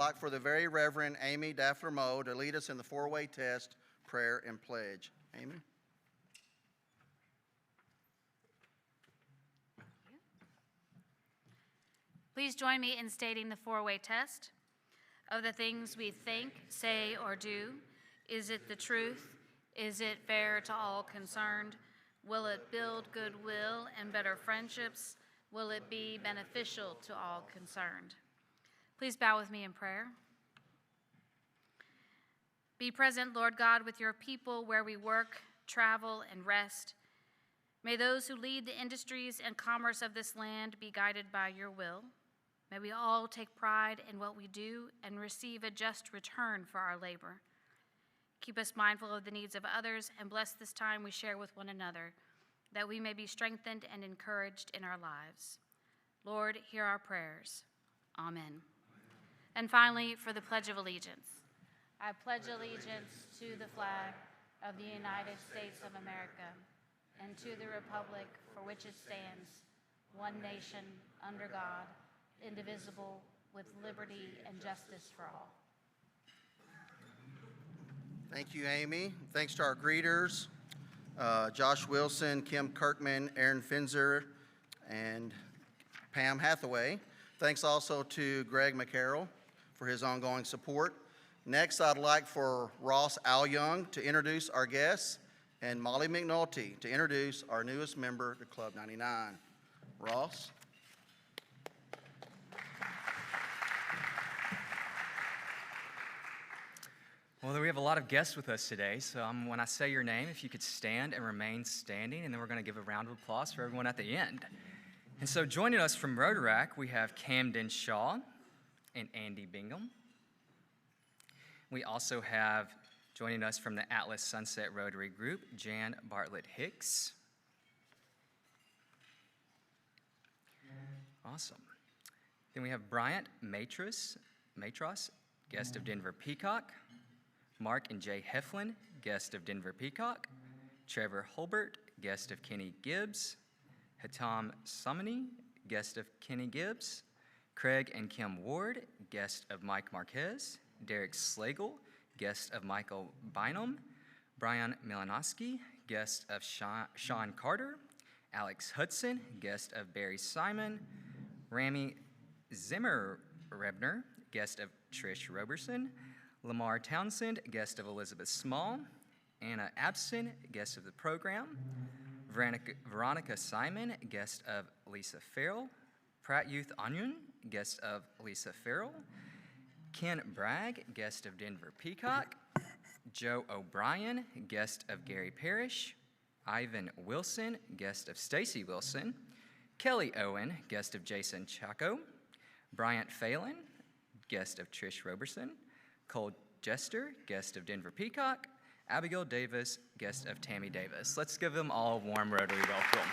like for the very Reverend Amy Daffler-Moe to lead us in the four-way test, prayer, and pledge. Amy? Please join me in stating the four-way test. Of the things we think, say, or do, is it the truth? Is it fair to all concerned? Will it build goodwill and better friendships? Will it be beneficial to all concerned? Please bow with me in prayer. Be present, Lord God, with your people where we work, travel, and rest. May those who lead the industries and commerce of this land be guided by your will. May we all take pride in what we do and receive a just return for our labor. Keep us mindful of the needs of others and bless this time we share with one another, that we may be strengthened and encouraged in our lives. Lord, hear our prayers. Amen. And finally, for the Pledge of Allegiance. I pledge allegiance to the flag of the United States of America and to the republic for which it stands, one nation, under God, indivisible, with liberty and justice for all. Thank you, Amy. Thanks to our greeters, Josh Wilson, Kim Kirkman, Aaron Finzer, and Pam Hathaway. Thanks also to Greg McCarroll for his ongoing support. Next, I'd like for Ross Alyoung to introduce our guests and Molly McNulty to introduce our newest member to Club 99. Ross? Well, we have a lot of guests with us today, so when I say your name, if you could stand and remain standing, and then we're going to give a round of applause for everyone at the end. And so joining us from Rotaract, we have Camden Shaw and Andy Bingham. We also have, joining us from the Atlas Sunset Rotary Group, Jan Bartlett Hicks. Awesome. Then we have Bryant Matros, guest of Denver Peacock. Mark and Jay Heflin, guest of Denver Peacock. Trevor Holbert, guest of Kenny Gibbs. Hatam Samani, guest of Kenny Gibbs. Craig and Kim Ward, guest of Mike Marquez. Derek Slagle, guest of Michael Bynum. Brian Milanowski, guest of Sean Carter. Alex Hudson, guest of Barry Simon. Rami Zimmerrebner, guest of Trish Roberson. Lamar Townsend, guest of Elizabeth Small. Anna Abson, guest of the program. Veronica Simon, guest of Lisa Farrell. Pratt Youth Onion, guest of Lisa Farrell. Ken Bragg, guest of Denver Peacock. Joe O'Brien, guest of Gary Parrish. Ivan Wilson, guest of Stacy Wilson. Kelly Owen, guest of Jason Chaco. Bryant Phelan, guest of Trish Roberson. Cole Jester, guest of Denver Peacock. Abigail Davis, guest of Tammy Davis. Let's give them all a warm Rotary welcome.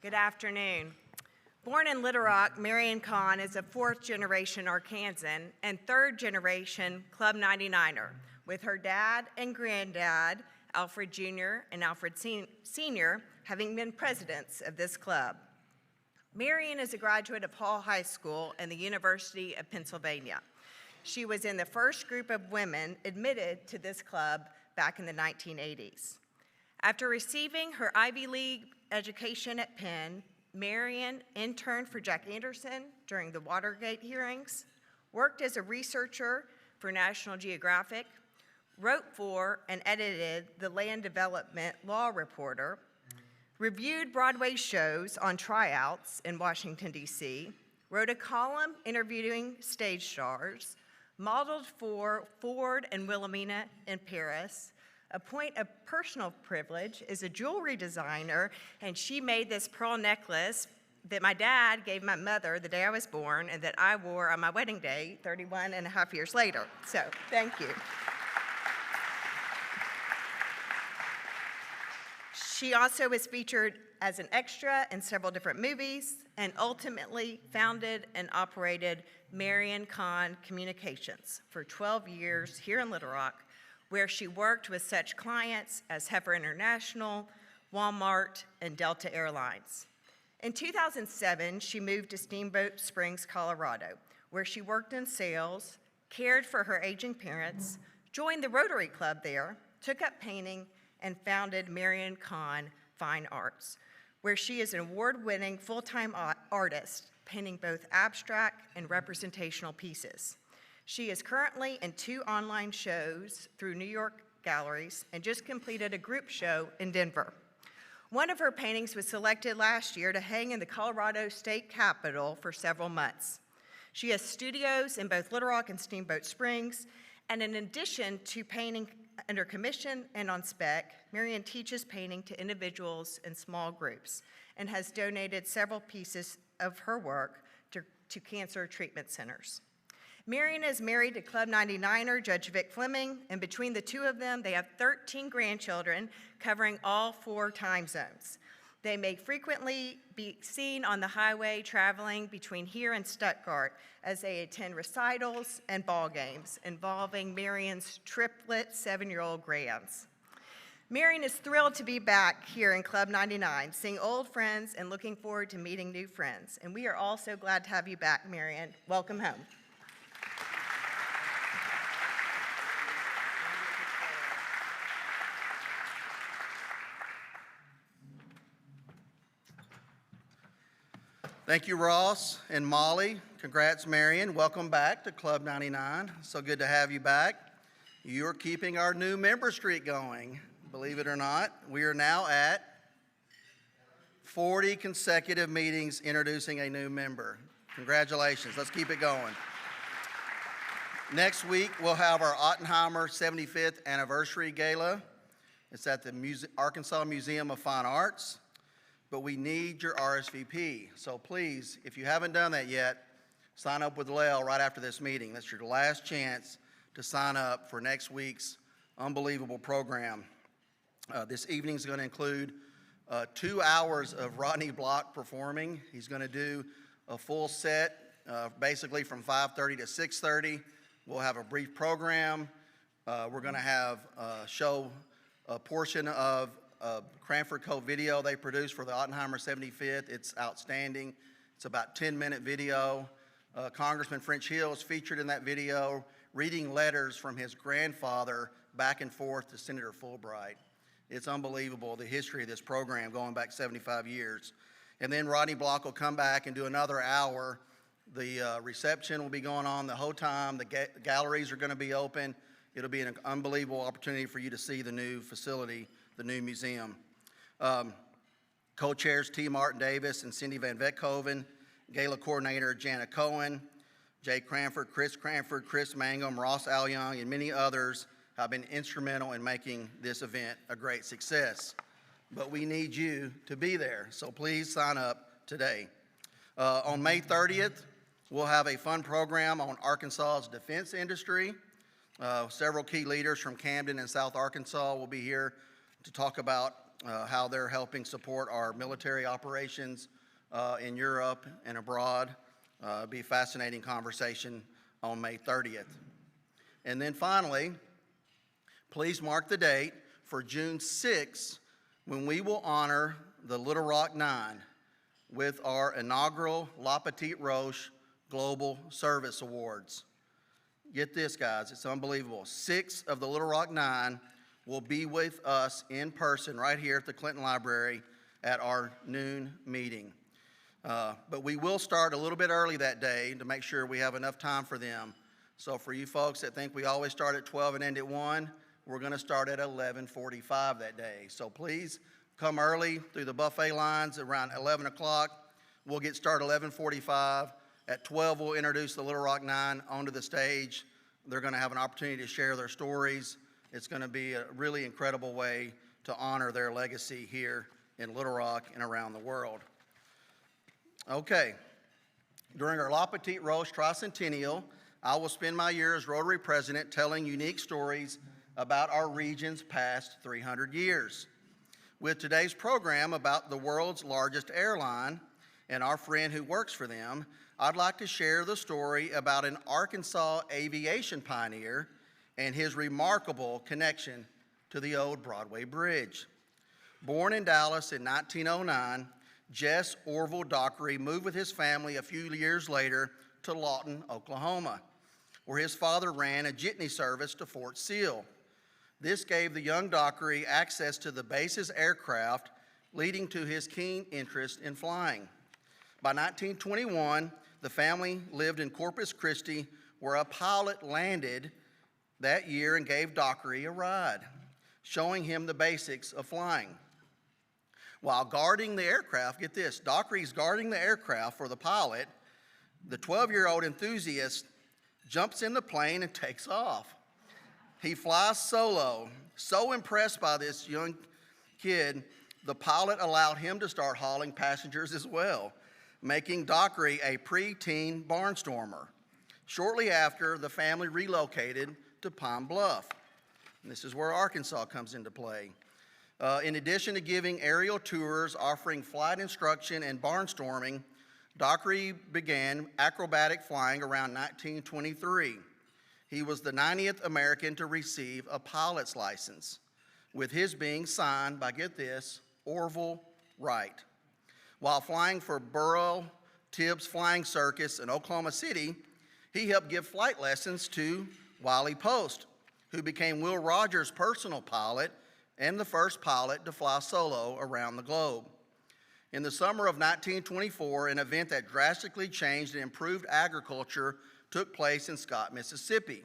Good afternoon. Born in Little Rock, Marion Kahn is a fourth-generation Arkansan and third-generation Club 99er, with her dad and granddad, Alfred Jr. and Alfred Sr., having been presidents of this club. Marion is a graduate of Hall High School and the University of Pennsylvania. She was in the first group of women admitted to this club back in the 1980s. After receiving her Ivy League education at Penn, Marion interned for Jack Anderson during the Watergate hearings, worked as a researcher for National Geographic, wrote for and edited the Land Development Law Reporter, reviewed Broadway shows on tryouts in Washington, D.C., wrote a column interviewing stage stars, modeled for Ford and Wilhelmina in Paris. A point of personal privilege is a jewelry designer, and she made this pearl necklace that my dad gave my mother the day I was born and that I wore on my wedding day 31 and a half years later. So, thank you. She also was featured as an extra in several different movies and ultimately founded and operated Marion Kahn Communications for 12 years here in Little Rock, where she worked with such clients as Heifer International, Walmart, and Delta Airlines. In 2007, she moved to Steamboat Springs, Colorado, where she worked in sales, cared for her aging parents, joined the Rotary Club there, took up painting, and founded Marion Kahn Fine Arts, where she is an award-winning full-time artist, painting both abstract and representational pieces. She is currently in 2 online shows through New York galleries and just completed a group show in Denver. One of her paintings was selected last year to hang in the Colorado State Capitol for several months. She has studios in both Little Rock and Steamboat Springs, and in addition to painting under commission and on spec, Marion teaches painting to individuals and small groups and has donated several pieces of her work to cancer treatment centers. Marion is married to Club 99er Judge Vic Fleming, and between the two of them, they have 13 grandchildren covering all 4 time zones. They may frequently be seen on the highway traveling between here and Stuttgart as they attend recitals and ball games involving Marion's triplet 7-year-old grands. Marion is thrilled to be back here in Club 99, seeing old friends and looking forward to meeting new friends. And we are all so glad to have you back, Marion. Welcome home. Thank you, Ross and Molly. Congrats, Marion. Welcome back to Club 99. So good to have you back. You're keeping our new member streak going, believe it or not. We are now at 40 consecutive meetings introducing a new member. Congratulations. Let's keep it going. Next week, we'll have our Ottenheimer 75th Anniversary Gala. It's at the Arkansas Museum of Fine Arts. But we need your RSVP. So please, if you haven't done that yet, sign up with Lael right after this meeting. That's your last chance to sign up for next week's unbelievable program. This evening is going to include 2 hours of Rodney Block performing. He's going to do a full set, basically from 5:30 to 6:30. We'll have a brief program. We're going to have show a portion of Cranford Co. video they produced for the Ottenheimer 75th. It's outstanding. It's about 10-minute video. Congressman French Hill is featured in that video, reading letters from his grandfather back and forth to Senator Fulbright. It's unbelievable, the history of this program going back 75 years. And then Rodney Block will come back and do another hour. The reception will be going on the whole time. The galleries are going to be open. It'll be an unbelievable opportunity for you to see the new facility, the new museum. Co-chairs T. Martin Davis and Cindy Van Veckhoven, gala coordinator Jana Cohen, Jay Cranford, Chris Mangum, Ross Alyoung, and many others have been instrumental in making this event a great success. But we need you to be there, so please sign up today. On May 30th, we'll have a fun program on Arkansas's defense industry. Several key leaders from Camden and South Arkansas will be here to talk about how they're helping support our military operations in Europe and abroad. It'll be a fascinating conversation on May 30th. And then finally, please mark the date for June 6th when we will honor the Little Rock 9 with our inaugural La Petite Roche Global Service Awards. Get this, guys, it's unbelievable. 6 of the Little Rock 9 will be with us in person right here at the Clinton Library at our noon meeting. But we will start a little bit early that day to make sure we have enough time for them. So for you folks that think we always start at 12 and end at 1, we're going to start at 11:45 that day. So please come early through the buffet lines around 11 o'clock. We'll get started 11:45. At 12, we'll introduce the Little Rock 9 onto the stage. They're going to have an opportunity to share their stories. It's going to be a really incredible way to honor their legacy here in Little Rock and around the world. Okay. During our La Petite Roche Tricentennial, I will spend my year as Rotary President telling unique stories about our region's past 300 years. With today's program about the world's largest airline and our friend who works for them, I'd like to share the story about an Arkansas aviation pioneer and his remarkable connection to the old Broadway Bridge. Born in Dallas in 1909, Jess Orville Dockery moved with his family a few years later to Lawton, Oklahoma, where his father ran a jitney service to Fort Sill. This gave the young Dockery access to the base's aircraft, leading to his keen interest in flying. By 1921, the family lived in Corpus Christi, where a pilot landed that year and gave Dockery a ride, showing him the basics of flying. While guarding the aircraft, get this, Dockery's guarding the aircraft for the pilot, the 12-year-old enthusiast jumps in the plane and takes off. He flies solo. So impressed by this young kid, the pilot allowed him to start hauling passengers as well, making Dockery a preteen barnstormer. Shortly after, the family relocated to Pine Bluff. And this is where Arkansas comes into play. In addition to giving aerial tours, offering flight instruction, and barnstorming, Dockery began acrobatic flying around 1923. He was the 90th American to receive a pilot's license, with his being signed by, get this, Orville Wright. While flying for Burrell Tibbs Flying Circus in Oklahoma City, he helped give flight lessons to Wiley Post, who became Will Rogers' personal pilot and the first pilot to fly solo around the globe. In the summer of 1924, an event that drastically changed and improved agriculture took place in Scott, Mississippi.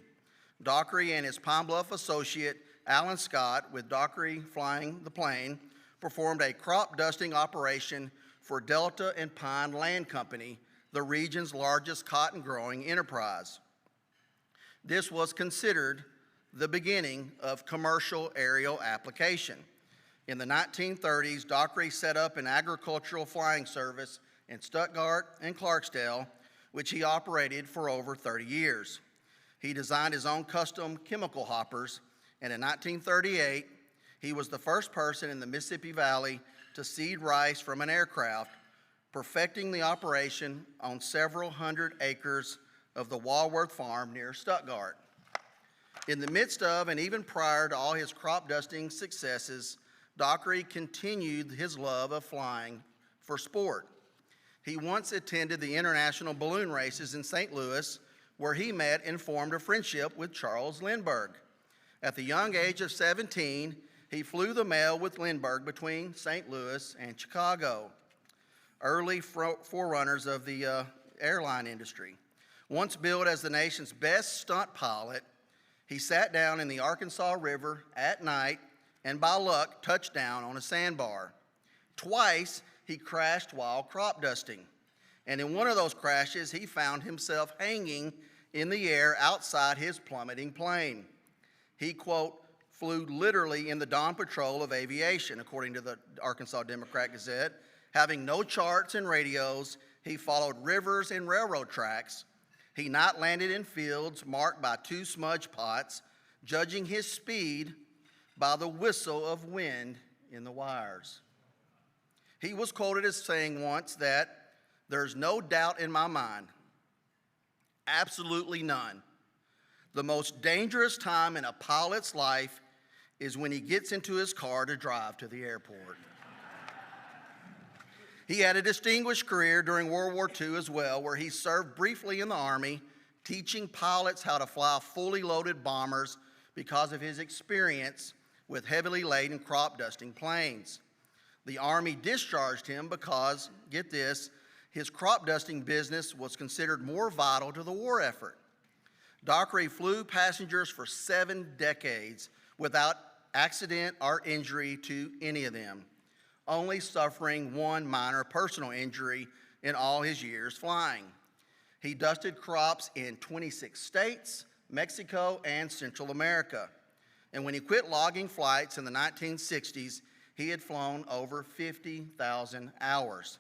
Dockery and his Pine Bluff associate, Alan Scott, with Dockery flying the plane, performed a crop dusting operation for Delta and Pine Land Company, the region's largest cotton growing enterprise. This was considered the beginning of commercial aerial application. In the 1930s, Dockery set up an agricultural flying service in Stuttgart and Clarksdale, which he operated for over 30 years. He designed his own custom chemical hoppers, and in 1938, he was the first person in the Mississippi Valley to seed rice from an aircraft, perfecting the operation on several hundred acres of the Walworth Farm near Stuttgart. In the midst of and even prior to all his crop dusting successes, Dockery continued his love of flying for sport. He once attended the international balloon races in St. Louis, where he met and formed a friendship with Charles Lindbergh. At the young age of 17, he flew the mail with Lindbergh between St. Louis and Chicago, early forerunners of the airline industry. Once billed as the nation's best stunt pilot, he sat down in the Arkansas River at night and by luck touched down on a sandbar. Twice he crashed while crop dusting, and in one of those crashes he found himself hanging in the air outside his plummeting plane. He, quote, flew literally in the dawn patrol of aviation, according to the Arkansas Democrat-Gazette. Having no charts and radios, he followed rivers and railroad tracks. He night landed in fields marked by 2 smudge pots, judging his speed by the whistle of wind in the wires. He was quoted as saying once that, "There's no doubt in my mind, absolutely none. The most dangerous time in a pilot's life is when he gets into his car to drive to the airport." He had a distinguished career during World War II as well, where he served briefly in the Army, teaching pilots how to fly fully loaded bombers because of his experience with heavily laden crop dusting planes. The Army discharged him because, get this, his crop dusting business was considered more vital to the war effort. Dockery flew passengers for 7 decades without accident or injury to any of them, only suffering 1 minor personal injury in all his years flying. He dusted crops in 26 states, Mexico, and Central America. And when he quit logging flights in the 1960s, he had flown over 50,000 hours.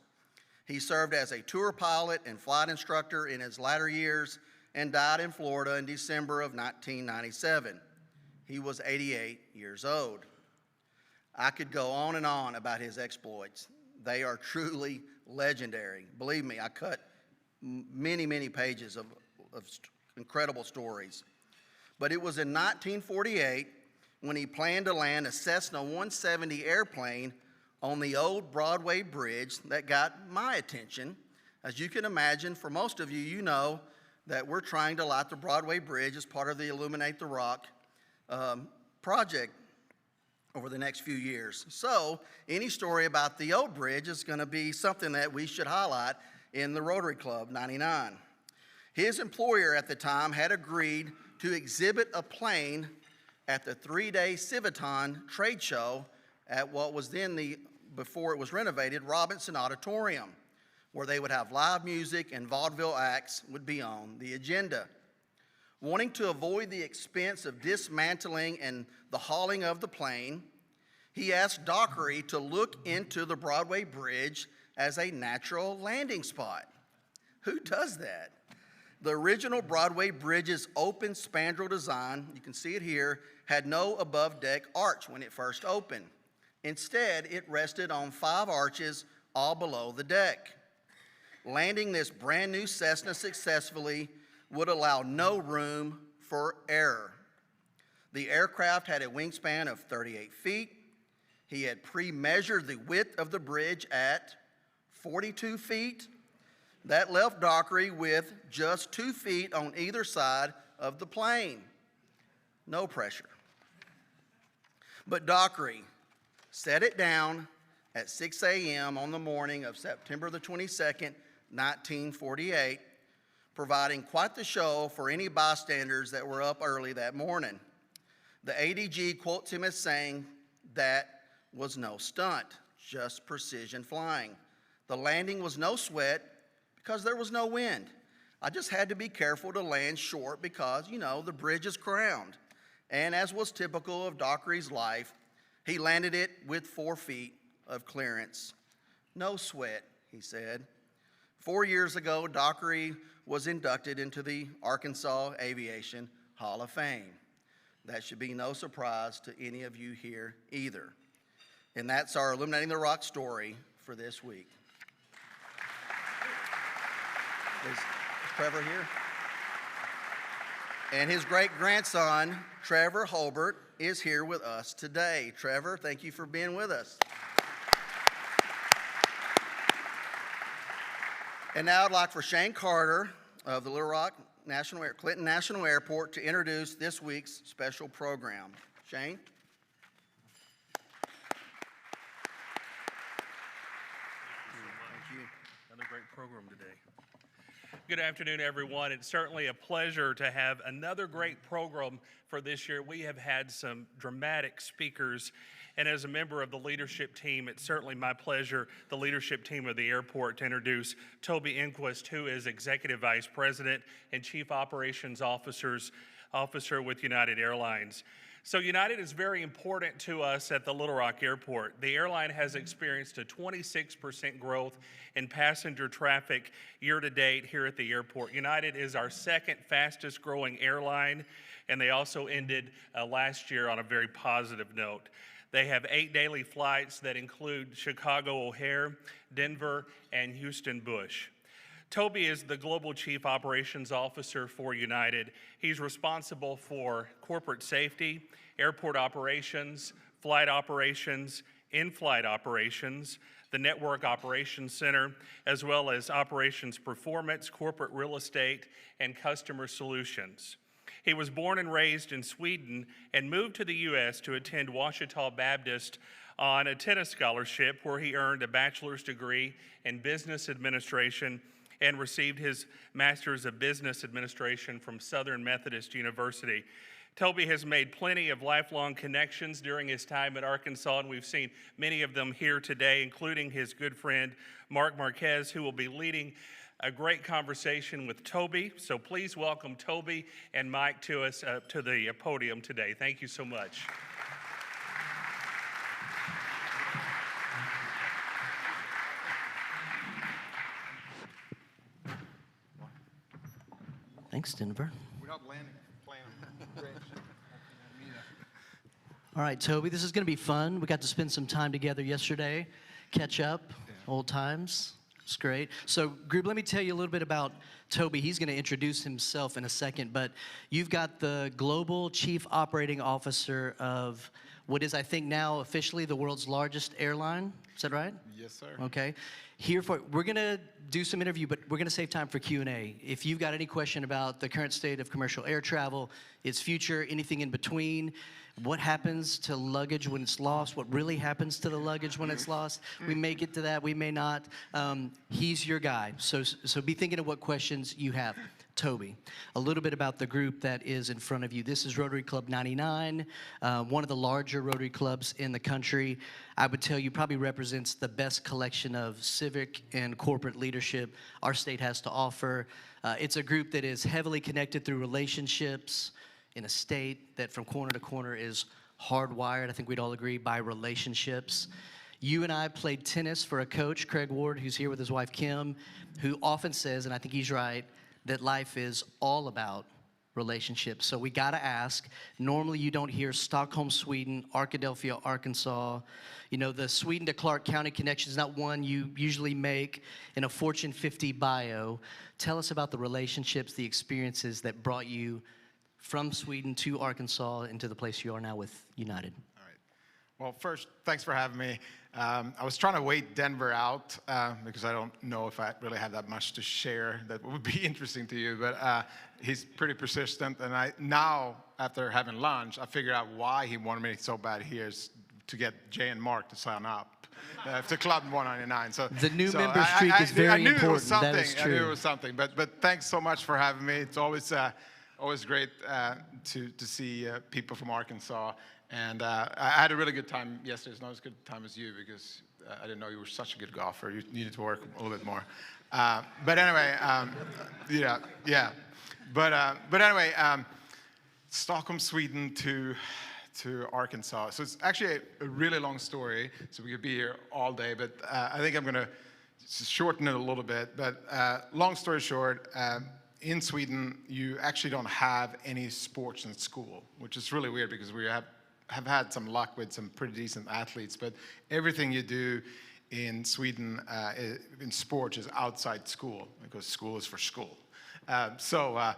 He served as a tour pilot and flight instructor in his latter years and died in Florida in December of 1997. He was 88 years old. I could go on and on about his exploits. They are truly legendary. Believe me, I cut many, many pages of incredible stories. but it was in 1948 when he planned to land a Cessna 170 airplane on the old Broadway Bridge that got my attention. As you can imagine, for most of you, you know that we're trying to light the Broadway Bridge as part of the Illuminate the Rock project over the next few years. So any story about the old bridge is going to be something that we should highlight in the Rotary Club 99. His employer at the time had agreed to exhibit a plane at the 3-day Civitan trade show at what was then before it was renovated, Robinson Auditorium, where they would have live music and vaudeville acts would be on the agenda. Wanting to avoid the expense of dismantling and the hauling of the plane, he asked Dockery to look into the Broadway Bridge as a natural landing spot. Who does that? The original Broadway Bridge's open spandrel design, you can see it here, had no above-deck arch when it first opened. Instead, it rested on 5 arches all below the deck. Landing this brand new Cessna successfully would allow no room for error. The aircraft had a wingspan of 38 feet. He had pre-measured the width of the bridge at 42 feet. That left Dockery with just 2 feet on either side of the plane. No pressure. But Dockery set it down at 6 a.m. on the morning of September the 22nd, 1948, providing quite the show for any bystanders that were up early that morning. The ADG quotes him as saying, "That was no stunt, just precision flying. The landing was no sweat because there was no wind. I just had to be careful to land short because, the bridge is crowned." And as was typical of Dockery's life, he landed it with 4 feet of clearance. No sweat, he said. 4 years ago, Dockery was inducted into the Arkansas Aviation Hall of Fame. That should be no surprise to any of you here either. And that's our Illuminating the Rock story for this week. Is Trevor here? And his great-grandson, Trevor Holbert, is here with us today. Trevor, thank you for being with us. And now I'd like for Shane Carter of the Clinton National Airport to introduce this week's special program. Shane? Thank you. Another great program today. Good afternoon, everyone. It's certainly a pleasure to have another great program for this year. We have had some dramatic speakers, and as a member of the leadership team, it's certainly my pleasure, the leadership team of the airport, to introduce Toby Enquist, who is Executive Vice President and Chief Operations Officer with United Airlines. So United is very important to us at the Little Rock Airport. The airline has experienced a 26% growth in passenger traffic year to date here at the airport. United is our second fastest growing airline, and they also ended last year on a very positive note. They have 8 daily flights that include Chicago O'Hare, Denver, and Houston Bush. Toby is the Global Chief Operations Officer for United. He's responsible for corporate safety, airport operations, flight operations, in-flight operations, the Network Operations Center, as well as operations performance, corporate real estate, and customer solutions. He was born and raised in Sweden and moved to the U.S. to attend Ouachita Baptist on a tennis scholarship where he earned a bachelor's degree in business administration and received his Master's of Business Administration from Southern Methodist University. Toby has made plenty of lifelong connections during his time at Arkansas, and we've seen many of them here today, including his good friend, Mark Marquez, who will be leading a great conversation with Toby. So please welcome Toby and Mike to us to the podium today. Thank you so much. Thanks, Denver. We're not landing plan. All right, Toby, this is going to be fun. We got to spend some time together yesterday, catch up, old times. It's great. So, group, let me tell you a little bit about Toby. He's going to introduce himself in a second, but you've got the Global Chief Operating Officer of what is, I think, now officially the world's largest airline. Is that right? Yes, sir. Okay. We're going to do some interview, but we're going to save time for Q&A. If you've got any question about the current state of commercial air travel, its future, anything in between, what happens to luggage when it's lost, what really happens to the luggage when it's lost, we may get to that, we may not. He's your guy, so be thinking of what questions you have. Toby, a little bit about the group that is in front of you. This is Rotary Club 99, one of the larger Rotary clubs in the country. I would tell you probably represents the best collection of civic and corporate leadership our state has to offer. It's a group that is heavily connected through relationships in a state that from corner to corner is hardwired, I think we'd all agree, by relationships. You and I played tennis for a coach, Craig Ward, who's here with his wife, Kim, who often says, and I think he's right, that life is all about relationships. So we gotta ask, normally you don't hear Stockholm, Sweden, Arkadelphia, Arkansas. You know, the Sweden to Clark County connection is not one you usually make in a Fortune 50 bio. Tell us about the relationships, the experiences that brought you from Sweden to Arkansas into the place you are now with United. All right. Well, first, thanks for having me. I was trying to wait Denver out because I don't know if I really have that much to share that would be interesting to you, but he's pretty persistent. And now, after having lunch, I figured out why he wanted me so bad here is to get Jay and Mark to sign up to Club 199. So the new member streak is very important. It was something. That is true. I knew it was something. But thanks so much for having me. It's always great to see people from Arkansas. And I had a really good time yesterday. It's not as good a time as you because I didn't know you were such a good golfer. You needed to work a little bit more. But anyway, yeah. But anyway, Stockholm, Sweden to Arkansas. So it's actually a really long story, so we could be here all day. But I think I'm going to shorten it a little bit. But long story short, in Sweden, you actually don't have any sports in school, which is really weird because we have had some luck with some pretty decent athletes, but everything you do in Sweden in sports is outside school because school is for school. So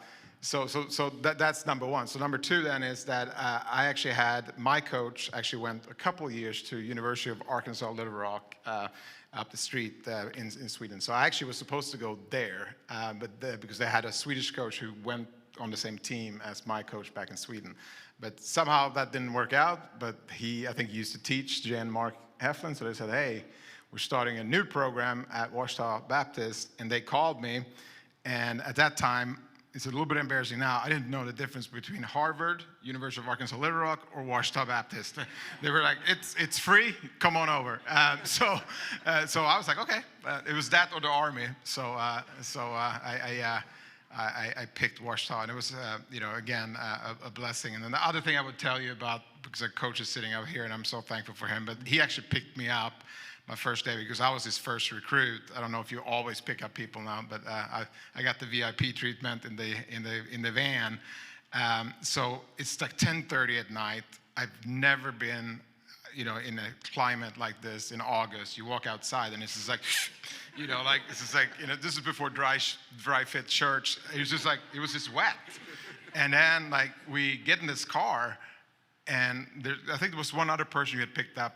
that's number one. So number two then is that I actually had my coach actually went a couple of years to University of Arkansas Little Rock up the street in Sweden. So I actually was supposed to go there, because they had a Swedish coach who went on the same team as my coach back in Sweden. But somehow that didn't work out, but I think he used to teach Jay and Mark Heflin, so they said, hey, we're starting a new program at Washita Baptist, and they called me, and at that time, it's a little bit embarrassing now, I didn't know the difference between Harvard, University of Arkansas Little Rock, or Washita Baptist. They were like, it's free, come on over. So I was like, okay, it was that or the Army, so I picked Washita, and it was, again, a blessing. And then the other thing I would tell you about, because the coach is sitting out here, and I'm so thankful for him, but he actually picked me up my first day because I was his first recruit. I don't know if you always pick up people now, but I got the VIP treatment in the van. So it's like 10:30 at night. I've never been, in a climate like this in August. You walk outside and it's just like, this is before dry fit shirts. It was just wet. And then we get in this car, and I think there was one other person who had picked up.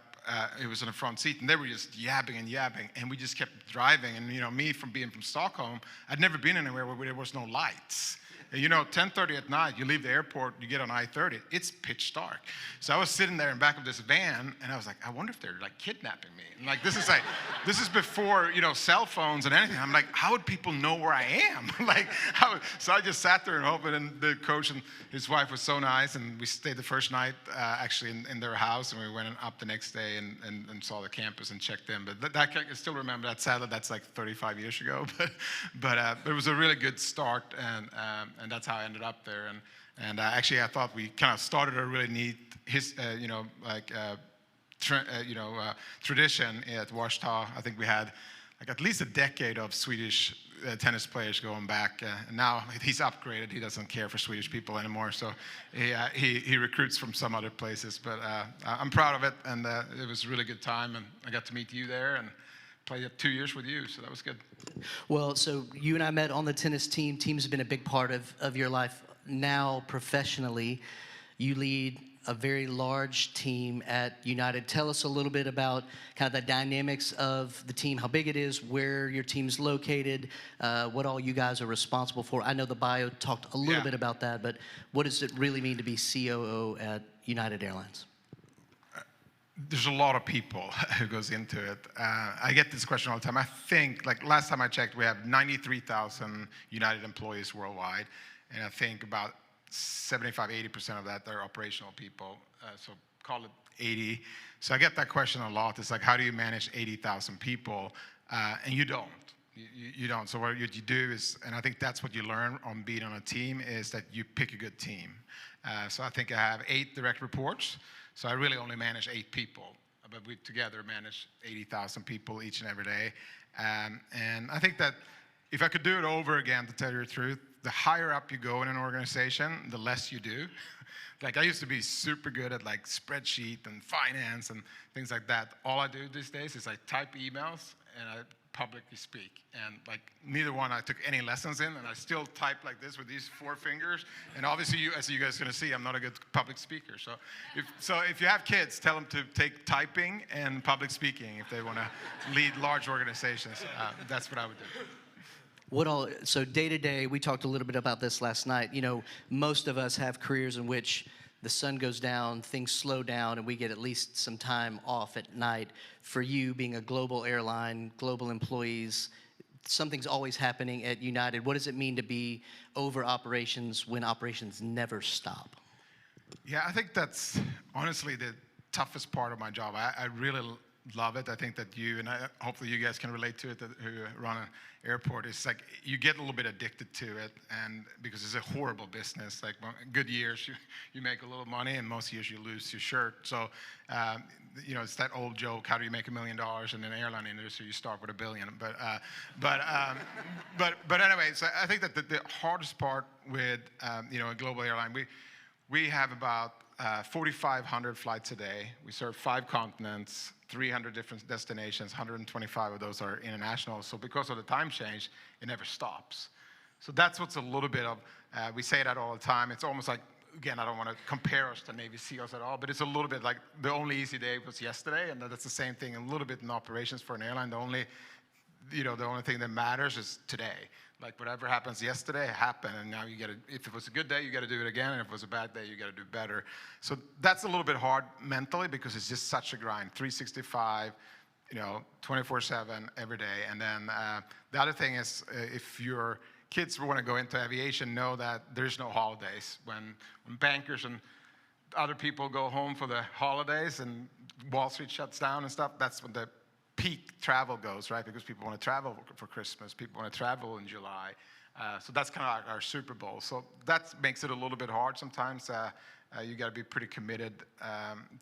It was in the front seat, and they were just yabbing, and we just kept driving. And me being from Stockholm, I'd never been anywhere where there was no lights. 10:30 at night, you leave the airport, you get on I-30, it's pitch dark. So I was sitting there in back of this van, and I was like, I wonder if they're kidnapping me. And this is before, cell phones and anything. I'm like, how would people know where I am? So I just sat there and hoped, and the coach and his wife was so nice, and we stayed the first night actually in their house, and we went up the next day and saw the campus and checked in. But I still remember that. Sadly, that's 35 years ago. But it was a really good start, and that's how I ended up there. And actually, I thought we kind of started a really neat, tradition at Washita. I think we had at least a decade of Swedish tennis players going back. And now he's upgraded. He doesn't care for Swedish people anymore. So he recruits from some other places. But I'm proud of it, and it was a really good time. And I got to meet you there, and played 2 years with you, so that was good. Well, so you and I met on the tennis team. Teams have been a big part of your life. Now, professionally, you lead a very large team at United. Tell us a little bit about kind of the dynamics of the team, how big it is, where your team's located, what all you guys are responsible for. I know the bio talked a little bit about that, but what does it really mean to be COO at United Airlines? There's a lot of people who goes into it. I get this question all the time. I think, like last time I checked, we have 93,000 United employees worldwide, and I think about 75–80% of that are operational people, so call it 80. So I get that question a lot. It's like, how do you manage 80,000 people? And you don't. You don't. So what you do is, and I think that's what you learn on being on a team, is that you pick a good team. So I think I have 8 direct reports. So I really only manage 8 people, but we together manage 80,000 people each and every day. And I think that if I could do it over again, to tell you the truth, the higher up you go in an organization, the less you do. Like I used to be super good at like spreadsheet and finance and things like that. All I do these days is I type emails and I publicly speak. And like neither one I took any lessons in, and I still type like this with these 4 fingers. And obviously, as you guys are gonna see, I'm not a good public speaker. So if you have kids, tell them to take typing and public speaking if they wanna lead large organizations. That's what I would do. So day to day, we talked a little bit about this last night. You know, most of us have careers in which the sun goes down, things slow down, and we get at least some time off at night. For you, being a global airline, global employees, something's always happening at United. What does it mean to be over operations when operations never stop? Yeah, I think that's honestly the toughest part of my job. I really love it. I think that you, and hopefully you guys can relate to it, who run an airport. It's like you get a little bit addicted to it, and because it's a horrible business. Like good years you make a little money, and most years you lose your shirt. So you know, it's that old joke: how do you make $1 million in an airline industry? You start with $1 billion. But anyway, so I think that the hardest part with you know, a global airline, we have about 4,500 flights a day. We serve 5 continents, 300 different destinations, 125 of those are international. So because of the time change, it never stops. So that's what's a little bit of, we say that all the time. It's almost like, again, I don't want to compare us to Navy SEALs at all, but it's a little bit like the only easy day was yesterday, and that's the same thing a little bit in operations for an airline. The only thing that matters is today. Like whatever happens yesterday happened, and now you got to, if it was a good day, you got to do it again, and if it was a bad day, you got to do better. So that's a little bit hard mentally because it's just such a grind, 365, you know, 24/7 every day. And then the other thing is, if your kids want to go into aviation, know that there's no holidays. When bankers and other people go home for the holidays and Wall Street shuts down and stuff, that's when the peak travel goes, right? Because people want to travel for Christmas, people want to travel in July. So that's kind of our Super Bowl. So that makes it a little bit hard sometimes. You got to be pretty committed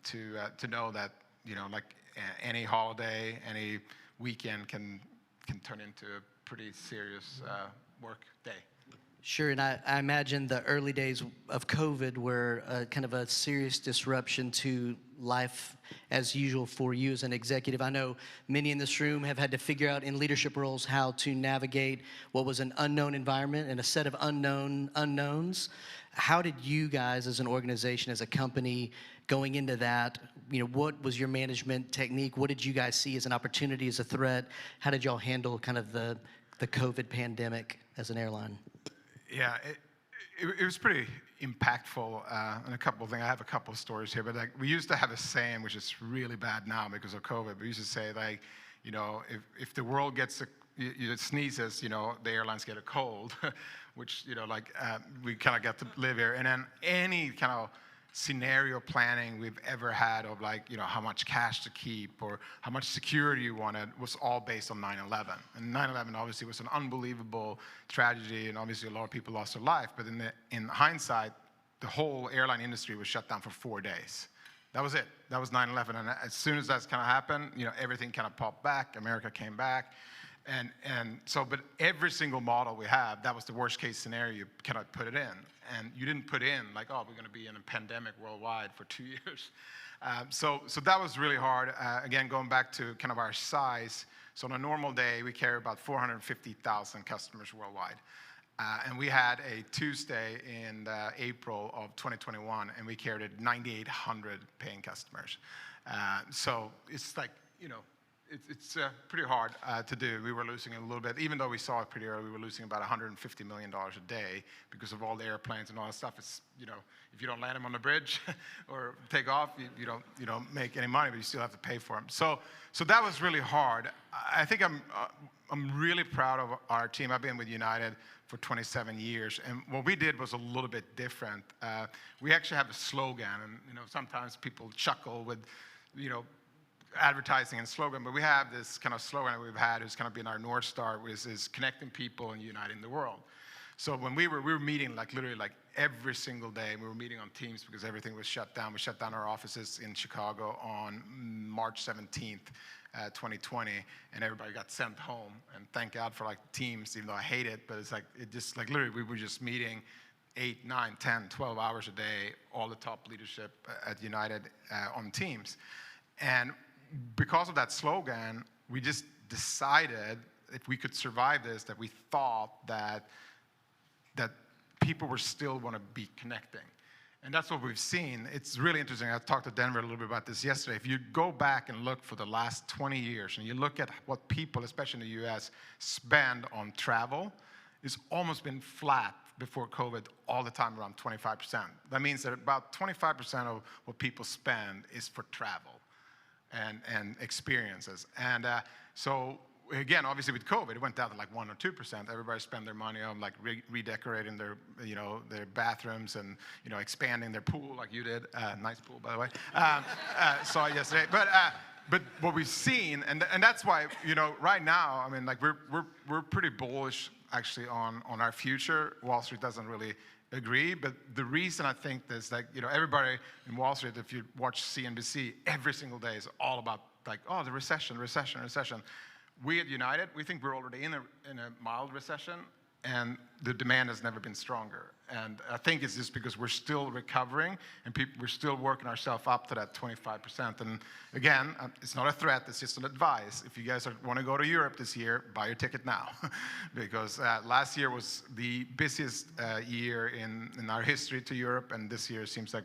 to know that, you know, like any holiday, any weekend can turn into a pretty serious work day. Sure, and I imagine the early days of COVID were kind of a serious disruption to life as usual for you as an executive. I know many in this room have had to figure out in leadership roles how to navigate what was an unknown environment and a set of unknown unknowns. How did you guys as an organization, as a company, going into that, you know, what was your management technique? What did you guys see as an opportunity, as a threat? How did y'all handle kind of the COVID pandemic as an airline? Yeah, it was pretty impactful, and a couple of things. I have a couple of stories here, but like we used to have a saying, which is really bad now because of COVID. We used to say, like, you know, if the world gets sneezes, you know, the airlines get a cold, which, you know, like we kind of got to live here. And then any kind of scenario planning we've ever had of, like, you know, how much cash to keep or how much security you wanted was all based on 9/11. And 9/11 obviously was an unbelievable tragedy, and obviously a lot of people lost their life. But in hindsight, the whole airline industry was shut down for 4 days. That was it. That was 9/11. And as soon as that's kind of happened, you know, everything kind of popped back. America came back. And so, but every single model we have, that was the worst case scenario, you cannot put it in. And you didn't put in, like, oh, we're going to be in a pandemic worldwide for 2 years. So that was really hard. Again, going back to kind of our size, So on a normal day, we carry about 450,000 customers worldwide. And we had a Tuesday in April of 2021, and we carried 9,800 paying customers. So it's like, it's pretty hard to do. We were losing a little bit, even though we saw it pretty early. We were losing about $150 million a day because of all the airplanes and all that stuff. It's, if you don't land them on the bridge or take off, you don't make any money, but you still have to pay for them. So that was really hard. I think I'm really proud of our team. I've been with United for 27 years, and what we did was a little bit different. We actually have a slogan, and sometimes people chuckle with, advertising and slogan, but we have this kind of slogan that we've had who's kind of been our North Star, which is connecting people and uniting the world. So when we were meeting literally every single day. We were meeting on Teams because everything was shut down. We shut down our offices in Chicago on March 17th, 2020, and everybody got sent home. And thank God for Teams, even though I hate it, but it's literally we were just meeting 8, 9, 10, 12 hours a day, all the top leadership at United on Teams. And because of that slogan, we just decided if we could survive this, that we thought that people were still want to be connecting. And that's what we've seen. It's really interesting. I talked to Denver a little bit about this yesterday. If you go back and look for the last 20 years, and you look at what people, especially in the US, spend on travel, it's almost been flat before COVID all the time, around 25%. That means that about 25% of what people spend is for travel and experiences. And so again, obviously with COVID, it went down to 1 or 2%. Everybody spent their money on redecorating their, their bathrooms and, expanding their pool like you did. Nice pool, by the way. Saw it yesterday. But what we've seen, and that's why, right now, I mean, we're pretty bullish actually on our future. Wall Street doesn't really agree, but the reason I think this, everybody in Wall Street, if you watch CNBC, every single day is all about the recession. We at United, we think we're already in a mild recession, and the demand has never been stronger. And I think it's just because we're still recovering, and we're still working ourselves up to that 25%. And again, it's not a threat, it's just an advice. If you guys want to go to Europe this year, buy your ticket now. Because last year was the busiest year in our history to Europe, and this year seems like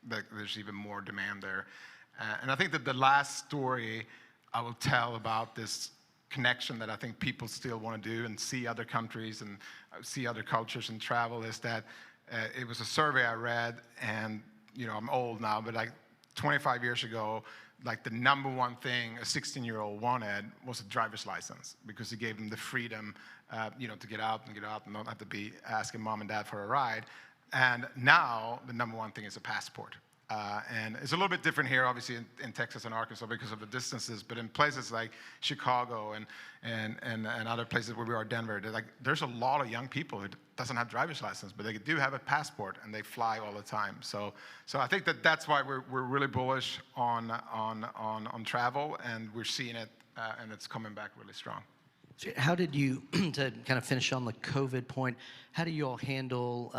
there's even more demand there. And I think that the last story I will tell about this connection that I think people still want to do and see other countries and see other cultures and travel is that it was a survey I read, and I'm old now, but 25 years ago, the number one thing a 16-year-old wanted was a driver's license, because it gave them the freedom to get out and not have to be asking mom and dad for a ride. And now the number one thing is a passport. And it's a little bit different here, obviously, in Texas and Arkansas because of the distances. But in places like Chicago and other places where we are, Denver, there's a lot of young people who doesn't have driver's license, but they do have a passport and they fly all the time. So I think that's why we're really bullish on travel, and we're seeing it, and it's coming back really strong. So how did you, to kind of finish on the COVID point, how do you all handle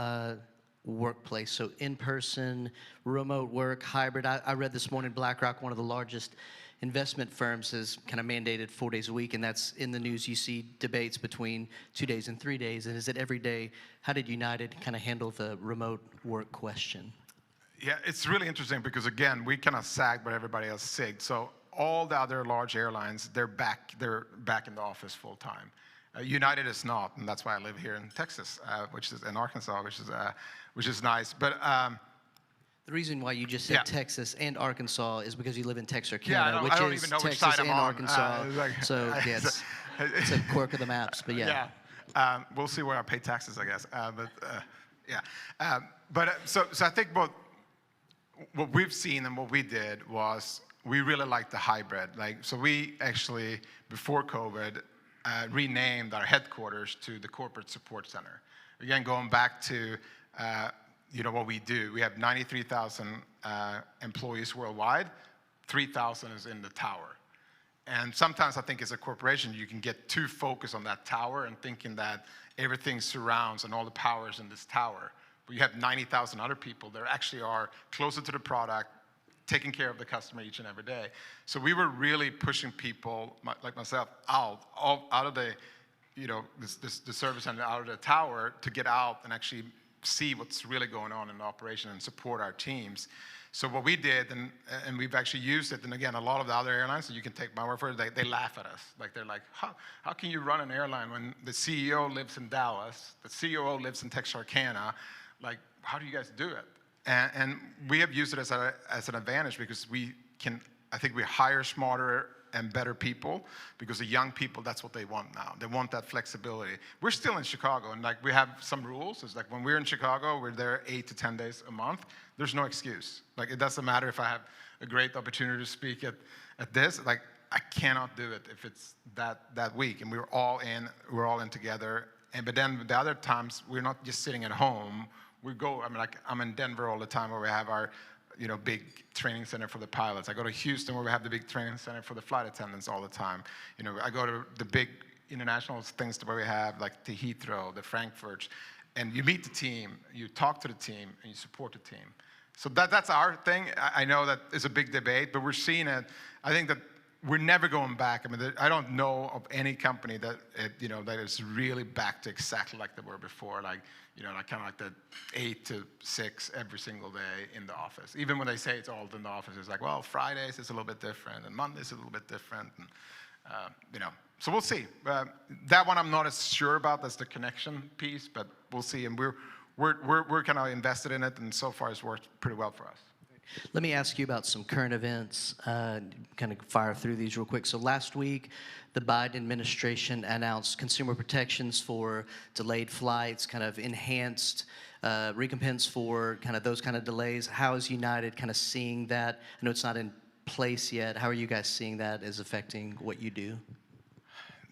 workplace? So in-person, remote work, hybrid. I read this morning BlackRock, one of the largest investment firms, has kind of mandated 4 days a week, and that's in the news. You see debates between 2 days and 3 days. And is it every day? How did United kind of handle the remote work question? Yeah, it's really interesting because, again, we kind of sagged, but everybody else zigged. So all the other large airlines, they're back in the office full time. United is not, and that's why I live here in Texas, which is in Arkansas, which is nice. But the reason why you just said Texas and Arkansas is because you live in Texarkana, I don't which is even know which Texas side I'm and on. Arkansas. So yeah, it's a quirk of the maps. But yeah. We'll see where I pay taxes, I guess. So I think what we've seen and what we did was we really liked the hybrid. So we actually, before COVID, renamed our headquarters to the Corporate Support Center. Again, going back to what we do. We have 93,000 employees worldwide. 3,000 is in the tower. And sometimes I think as a corporation, you can get too focused on that tower and thinking that everything surrounds and all the power is in this tower. But you have 90,000 other people that actually are closer to the product, taking care of the customer each and every day. So we were really pushing people, like myself, out of the, the service center, out of the tower, to get out and actually see what's really going on in the operation and support our teams. So what we did, and we've actually used it, and again, a lot of the other airlines, so you can take my word for it, they laugh at us. Like, they're like, how can you run an airline when the CEO lives in Dallas, the COO lives in Texarkana? Like, how do you guys do it? And we have used it as an advantage, because I think we hire smarter and better people, because the young people, that's what they want now. They want that flexibility. We're still in Chicago, and like, we have some rules. It's like, when we're in Chicago, we're there 8 to 10 days a month. There's no excuse. Like, it doesn't matter if I have a great opportunity to speak at this. Like, I cannot do it if it's that week. And we're all in together. But then the other times, we're not just sitting at home. I'm in Denver all the time, where we have our big training center for the pilots. I go to Houston, where we have the big training center for the flight attendants all the time. I go to the big international things where we have, like, the Heathrow, the Frankfurts, and you meet the team, you talk to the team, and you support the team. So that's our thing. I know that is a big debate, but we're seeing it. I think that we're never going back. I mean, I don't know of any company that that is really back to exactly like they were before. Like, like kind of like the 8 to 6 every single day in the office. Even when they say it's all in the office, it's like, well, Fridays is a little bit different, and Mondays is a little bit different, and So we'll see. That one I'm not as sure about. That's the connection piece, but we'll see. And we're kind of invested in it, and so far it's worked pretty well for us. Let me ask you about some current events, kind of fire through these real quick. So last week, the Biden administration announced consumer protections for delayed flights, kind of enhanced recompense for kind of those kind of delays. How is United kind of seeing that? I know it's not in place yet. How are you guys seeing that as affecting what you do?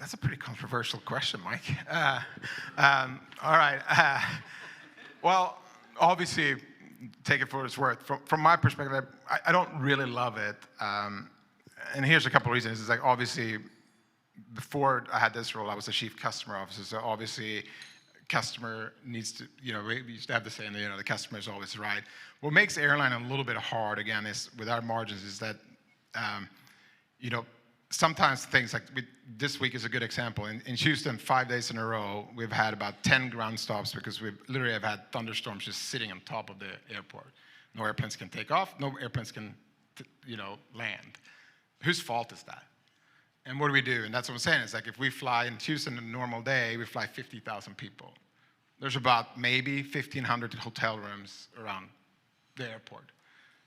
That's a pretty controversial question, Mike. All right. Well, obviously, take it for what it's worth. From my perspective, I don't really love it. And here's a couple of reasons. It's like, obviously, before I had this role, I was the chief customer officer. So obviously, customer needs to, we used to have the saying, the customer is always right. What makes airline a little bit hard, again, is with our margins, is that, sometimes things like this week is a good example. In Houston, 5 days in a row, we've had about 10 ground stops because we literally have had thunderstorms just sitting on top of the airport. No airplanes can take off. No airplanes can, land. Whose fault is that? And what do we do? And that's what I'm saying. It's like, if we fly in Houston on a normal day, we fly 50,000 people. There's about maybe 1,500 hotel rooms around the airport.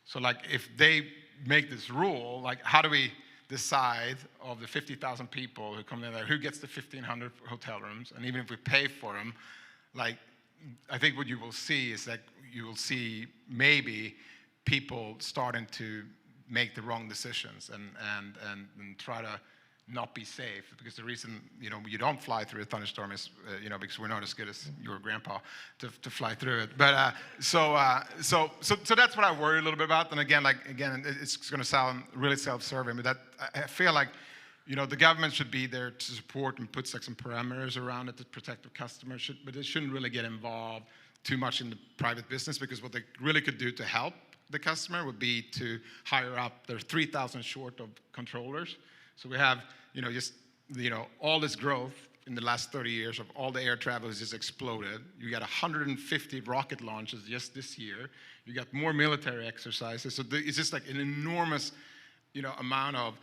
So, like, if they make this rule, like, how do we decide of the 50,000 people who come in there, who gets the 1,500 hotel rooms? And even if we pay for them, like, I think what you will see is that you will see maybe people starting to make the wrong decisions and try to not be safe, because the reason you don't fly through a thunderstorm is because we're not as good as your grandpa to fly through it. But so that's what I worry a little bit about. And again, it's going to sound really self-serving, but I feel like the government should be there to support and put some parameters around it to protect the customer, but it shouldn't really get involved too much in the private business, because what they really could do to help the customer would be to hire up. There's 3,000 short of controllers. So we have, all this growth in the last 30 years of all the air travel has just exploded. You got 150 rocket launches just this year. You got more military exercises. So it's just like an enormous, amount of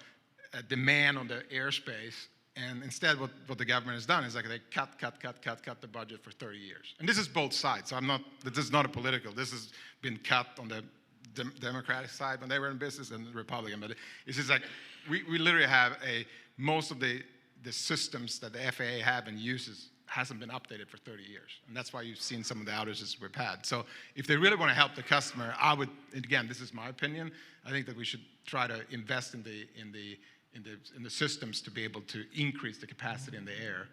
demand on the airspace. And instead, what the government has done is like they cut the budget for 30 years. And this is both sides. So this is not a political. This has been cut on the Democratic side when they were in business, and the Republican. But it's just like, we literally have most of the systems that the FAA have and uses hasn't been updated for 30 years. And that's why you've seen some of the outages we've had. So if they really want to help the customer, I would, again, this is my opinion, I think that we should try to invest in the systems to be able to increase the capacity in the air,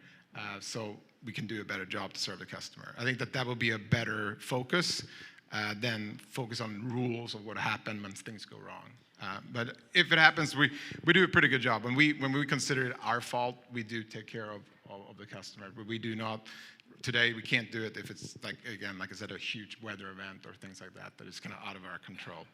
so we can do a better job to serve the customer. I think that will be a better focus than focus on rules of what happened when things go wrong. But if it happens, we do a pretty good job. When we consider it our fault, we do take care of the customer. But we do not, today we can't do it if it's, like I said, a huge weather event or things like that is kind of out of our control.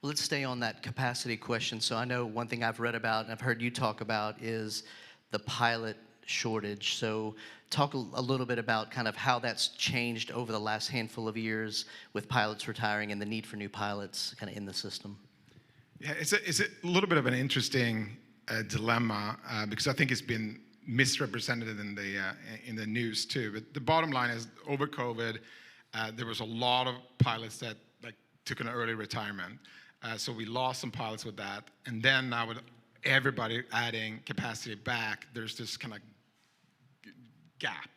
Well, let's stay on that capacity question. So I know one thing I've read about and I've heard you talk about is the pilot shortage. So talk a little bit about kind of how that's changed over the last handful of years with pilots retiring and the need for new pilots kind of in the system. Yeah, it's a little bit of an interesting dilemma because I think it's been misrepresented in the news too. But the bottom line is, over COVID, there was a lot of pilots that took an early retirement. So we lost some pilots with that, and then now with everybody adding capacity back, there's this kind of gap.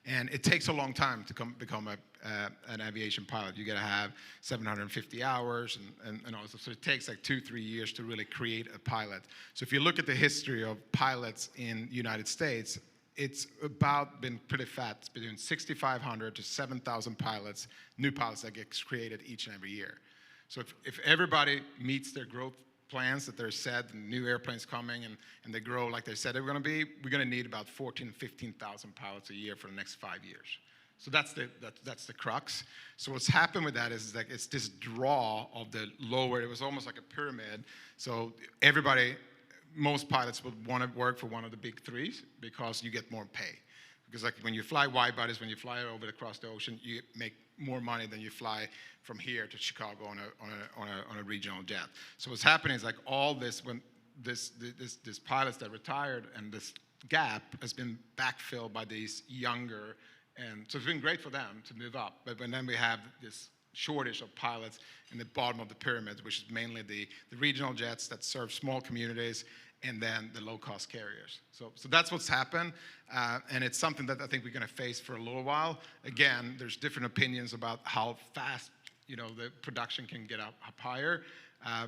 And it takes a long time to become an aviation pilot. You got to have 750 hours and all this. So it takes like 2-3 years to really create a pilot. So if you look at the history of pilots in the United States, it's about been pretty fat. It's between 6,500 to 7,000 pilots, new pilots that get created each and every year. So if everybody meets their growth plans that they're set, and new airplanes coming, and they grow like they said they were going to be, we're going to need about 14,000 to 15,000 pilots a year for the next 5 years. So that's the crux. So what's happened with that is like it's this draw of the lower. It was almost like a pyramid. So most pilots would want to work for one of the big threes because you get more pay. Because like when you fly wide bodies, when you fly over across the ocean, you make more money than you fly from here to Chicago on a regional jet. So what's happening is like all this, when this pilots that retired, and this gap has been backfilled by these younger, and so it's been great for them to move up. But then we have this shortage of pilots in the bottom of the pyramid, which is mainly the regional jets that serve small communities, and then the low-cost carriers. So that's what's happened, and it's something that I think we're going to face for a little while. Again, there's different opinions about how fast the production can get up higher.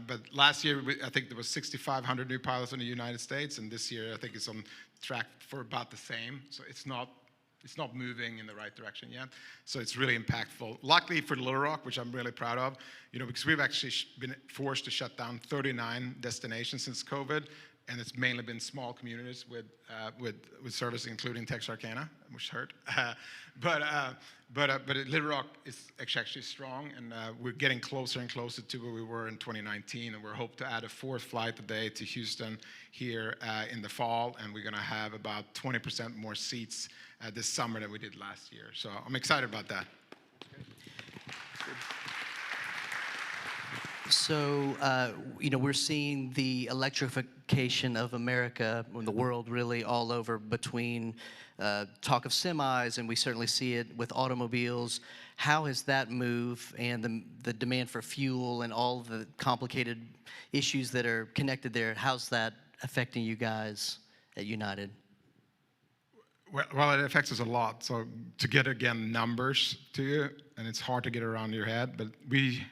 But last year, I think there was 6,500 new pilots in the United States, and this year I think it's on track for about the same. So it's not moving in the right direction yet. So it's really impactful. Luckily for Little Rock, which I'm really proud of, because we've actually been forced to shut down 39 destinations since COVID, and it's mainly been small communities with service, including Texarkana, which hurt. But Little Rock is actually strong, and we're getting closer and closer to where we were in 2019, and we're hoping to add a 4th flight today to Houston here in the fall, and we're going to have about 20% more seats this summer than we did last year. So I'm excited about that. So, we're seeing the electrification of America and the world really all over between talk of semis, and we certainly see it with automobiles. How has that move and the demand for fuel and all the complicated issues that are connected there, how's that affecting you guys at United? Well, it affects us a lot. So to get, again, numbers to you, and it's hard to get around your head, but we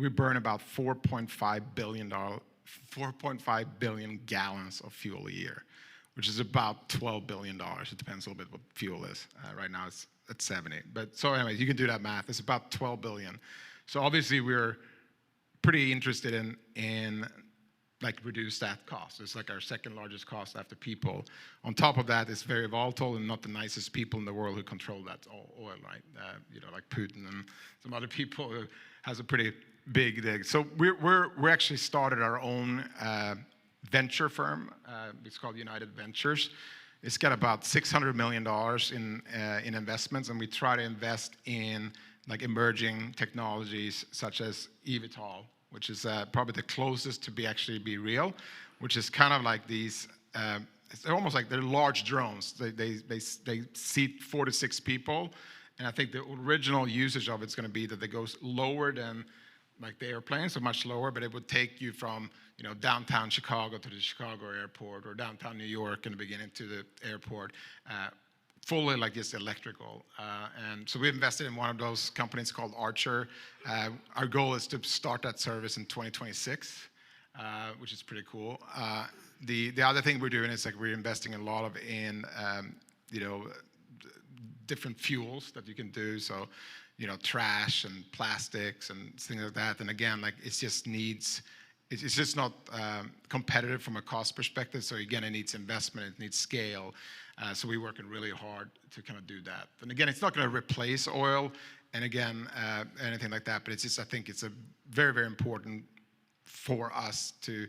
burn about 4.5 billion gallons of fuel a year, which is about $12 billion. It depends a little bit what fuel is. Right now it's at 70. But so anyway, you can do that math. It's about 12 billion. So obviously we're pretty interested in reduce that cost. It's like our second largest cost after people. On top of that, it's very volatile and not the nicest people in the world who control that oil, right? Like Putin and some other people who has a pretty big dig. So we actually started our own venture firm. It's called United Ventures. It's got about $600 million in investments, and we try to invest in emerging technologies such as eVTOL, which is probably the closest to be real, which is kind of like these. It's almost like they're large drones. They seat 4 to 6 people, and I think the original usage of it's going to be that it goes lower than the airplane, so much lower, but it would take you from downtown Chicago to the Chicago airport, or downtown New York in the beginning to the airport, fully just electrical. And so we invested in one of those companies called Archer. Our goal is to start that service in 2026, which is pretty cool. The other thing we're doing is we're investing a lot in different fuels that you can do. So trash and plastics and things like that. And again, it's just not competitive from a cost perspective. So again, it needs investment, it needs scale. So we're working really hard to kind of do that. And again, it's not going to replace oil, and again, anything like that. But it's just, I think it's a very, very important for us to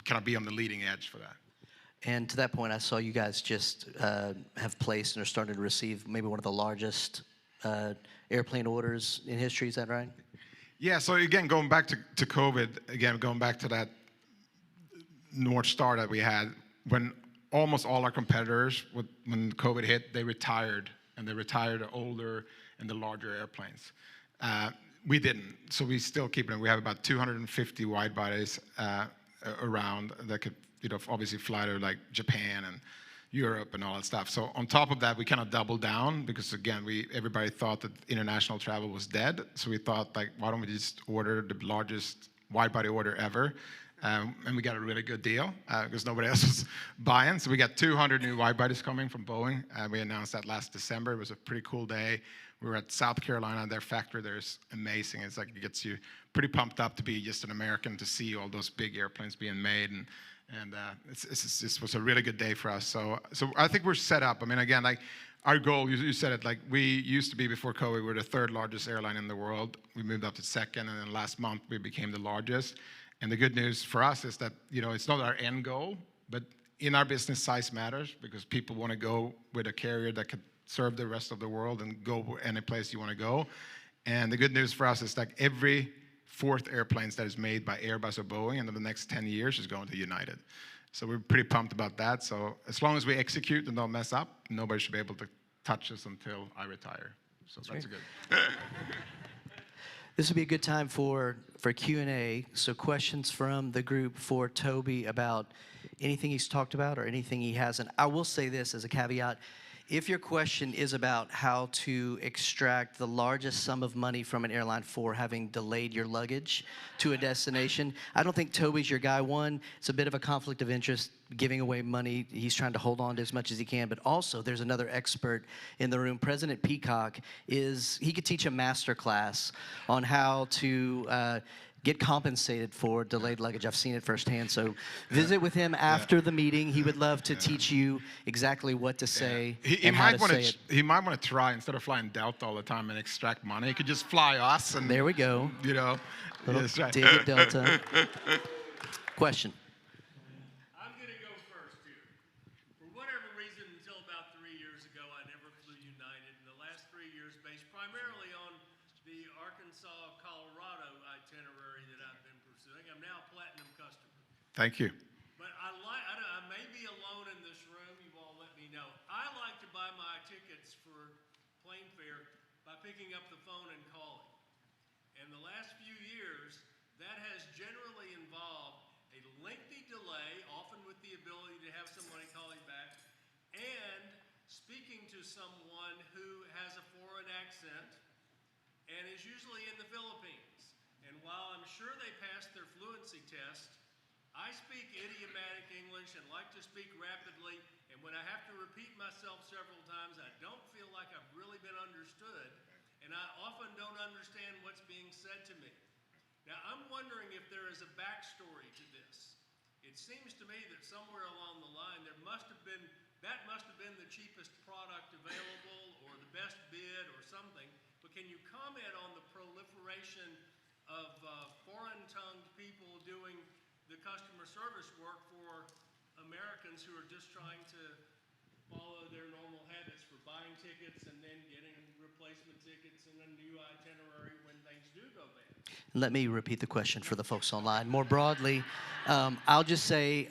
kind of be on the leading edge for that. And to that point, I saw you guys just have placed and are starting to receive maybe one of the largest airplane orders in history. Is that right? Yeah, so again, going back to COVID, again, going back to that North Star that we had, when almost all our competitors, when COVID hit, they retired, and they retired the older and the larger airplanes. We didn't, so we still keep it. We have about 250 wide bodies around that could, obviously fly to like Japan and Europe and all that stuff. So on top of that, we kind of doubled down because again, everybody thought that international travel was dead. So we thought like, why don't we just order the largest wide body order ever? And we got a really good deal because nobody else was buying. So we got 200 new wide bodies coming from Boeing. We announced that last December. It was a pretty cool day. We were at South Carolina. Their factory there is amazing. It's like it gets you pretty pumped up to be just an American, to see all those big airplanes being made. And this was a really good day for us. So I think we're set up. I mean, again, like our goal, you said it, like we used to be before COVID, we were the third largest airline in the world. We moved up to second, and then last month we became the largest. And the good news for us is that, it's not our end goal, but in our business, size matters because people want to go with a carrier that could serve the rest of the world and go any place you want to go. And the good news for us is like every fourth airplanes that is made by Airbus or Boeing in the next 10 years is going to United. So we're pretty pumped about that. So as long as we execute and don't mess up, nobody should be able to touch us until I retire. So that's good. This would be a good time for Q&A. So questions from the group for Toby about anything he's talked about or anything he hasn't. I will say this as a caveat. If your question is about how to extract the largest sum of money from an airline for having delayed your luggage to a destination, I don't think Toby's your guy. One, it's a bit of a conflict of interest, giving away money. He's trying to hold on to as much as he can. But also, there's another expert in the room. President Peacock he could teach a master class on how to get compensated for delayed luggage. I've seen it firsthand. So visit with him after the meeting. He would love to teach you exactly what to say and how to say it. He might want to try, instead of flying Delta all the time and extract money, he could just fly us. And there we go. That's right. Dig at Delta. Question. I'm going to go first here. For whatever reason, until about 3 years ago, I never flew United. In the last 3 years, based primarily on the Arkansas-Colorado itinerary that I've been pursuing. I'm now a platinum customer. Thank you. But I may be alone in this room. You all let me know. I like to buy my tickets for plane fare by picking up the phone and calling. And the last few years, that has generally involved a lengthy delay, often with the ability to have somebody call you back, and speaking to someone who has a foreign accent and is usually in the Philippines. And while I'm sure they passed their fluency test, I speak idiomatic English and like to speak rapidly, and when I have to repeat myself several times, I don't feel like I've really been understood, and I often don't understand what's being said to me. Now, I'm wondering if there is a backstory to this. It seems to me that somewhere along the line that must have been the cheapest product available or the best bid or something. But can you comment on the proliferation of foreign-tongued people doing the customer service work for Americans who are just trying to follow their normal habits for buying tickets and then getting replacement tickets and a new itinerary when things do go bad? Let me repeat the question for the folks online. More broadly, I'll just say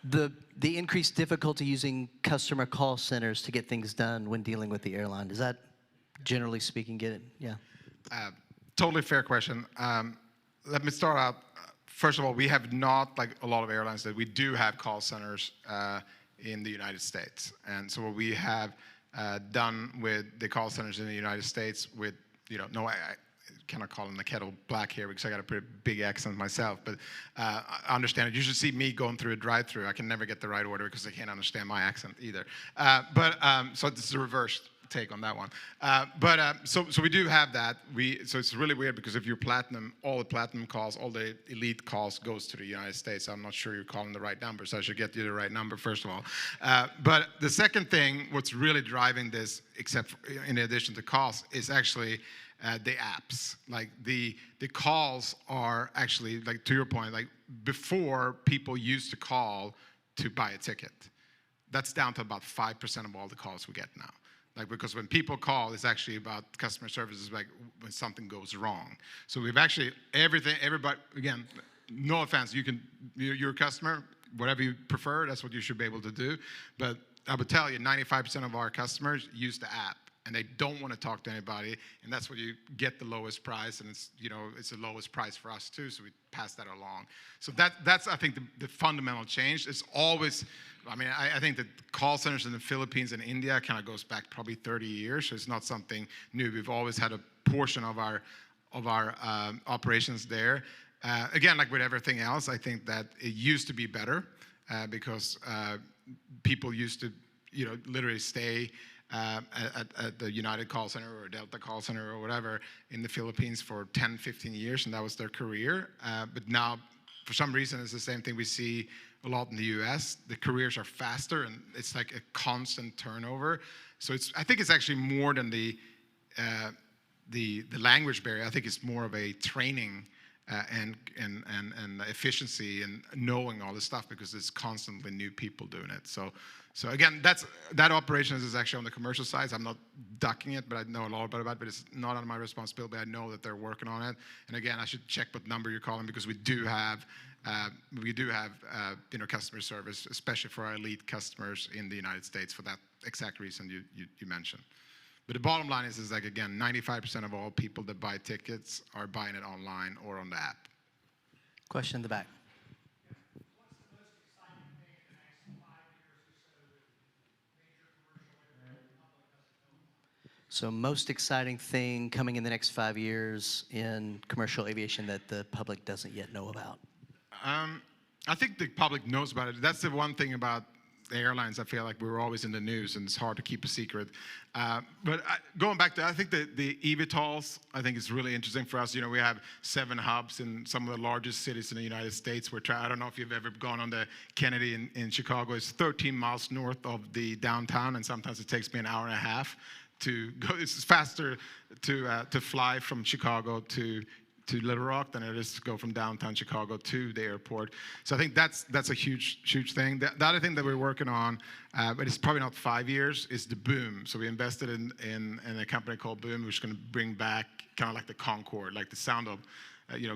the increased difficulty using customer call centers to get things done when dealing with the airline. Does that, generally speaking, get it? Yeah. Totally fair question. Let me start out. First of all, we have not, like a lot of airlines, that we do have call centers in the United States. And so what we have done with the call centers in the United States with, I cannot call them the kettle black here because I got a pretty big accent myself, but I understand it. You should see me going through a drive-through. I can never get the right order because they can't understand my accent either. So this is a reverse take on that one. So we do have that. So it's really weird because if you're platinum, all the platinum calls, all the elite calls goes to the United States. I'm not sure you're calling the right number, so I should get you the right number first of all. But the second thing, what's really driving this, in addition to cost, is actually the apps. Like the calls are actually, like to your point, like before people used to call to buy a ticket. That's down to about 5% of all the calls we get now. Like, because when people call, it's actually about customer services, like when something goes wrong. So we've actually, everybody, again, no offense, you're a customer, whatever you prefer, that's what you should be able to do. But I would tell you, 95% of our customers use the app, and they don't want to talk to anybody, and that's where you get the lowest price, and it's the lowest price for us too, so we pass that along. So that's I think the fundamental change. It's always, I think that call centers in the Philippines and India kind of goes back probably 30 years, so it's not something new. We've always had a portion of our operations there. Again, like with everything else, I think that it used to be better because people used to, literally stay at the United call center or Delta call center or whatever in the Philippines for 10, 15 years, and that was their career. But now, for some reason, it's the same thing we see a lot in the US. The careers are faster, and it's like a constant turnover. So I think it's actually more than the language barrier. I think it's more of a training and efficiency and knowing all this stuff, because there's constantly new people doing it. So again, that operations is actually on the commercial side. I'm not ducking it, but I know a lot about it. But it's not on my responsibility. I know that they're working on it. And again, I should check what number you're calling, because we do have customer service, especially for our elite customers in the United States, for that exact reason you mentioned. But the bottom line is like, again, 95% of all people that buy tickets are buying it online or on the app. Question in the back. So most exciting thing coming in the next 5 years in commercial aviation that the public doesn't yet know about? I think the public knows about it. That's the one thing about the airlines. I feel like we're always in the news, and it's hard to keep a secret. But going back to, I think the eVTOLs, I think is really interesting for us. We have 7 hubs in some of the largest cities in the United States. I don't know if you've ever gone on the Kennedy in Chicago. It's 13 miles north of the downtown, and sometimes it takes me an hour and a half to go. It's faster to fly from Chicago to Little Rock than it is to go from downtown Chicago to the airport. So I think that's a huge thing. The other thing that we're working on, but it's probably not 5 years, is the Boom. So we invested in a company called Boom, which is going to bring back kind of like the Concorde, like the sound of,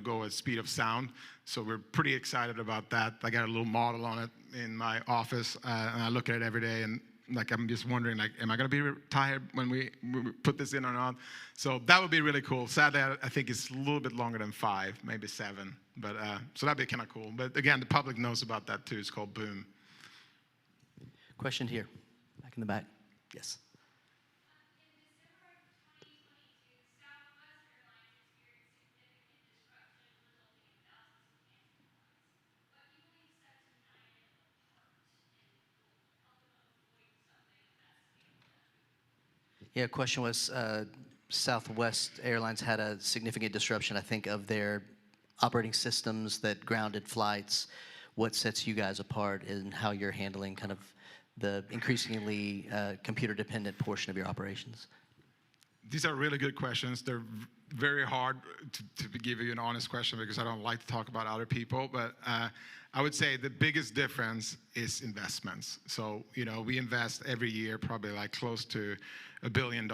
go at speed of sound. So we're pretty excited about that. I got a little model on it in my office, and I look at it every day, and I'm just wondering, am I going to be retired when we put this in or not? So that would be really cool. Sadly, I think it's a little bit longer than 5, maybe 7. But so that'd be kind of cool. But again, the public knows about that too. It's called Boom. Question here, back in the back. Yes. Yeah, question was, Southwest Airlines had a significant disruption, I think, of their operating systems that grounded flights. What sets you guys apart in how you're handling kind of the increasingly computer-dependent portion of your operations? These are really good questions. They're very hard to give you an honest question, because I don't like to talk about other people. But I would say the biggest difference is investments. So, we invest every year probably like close to $1 billion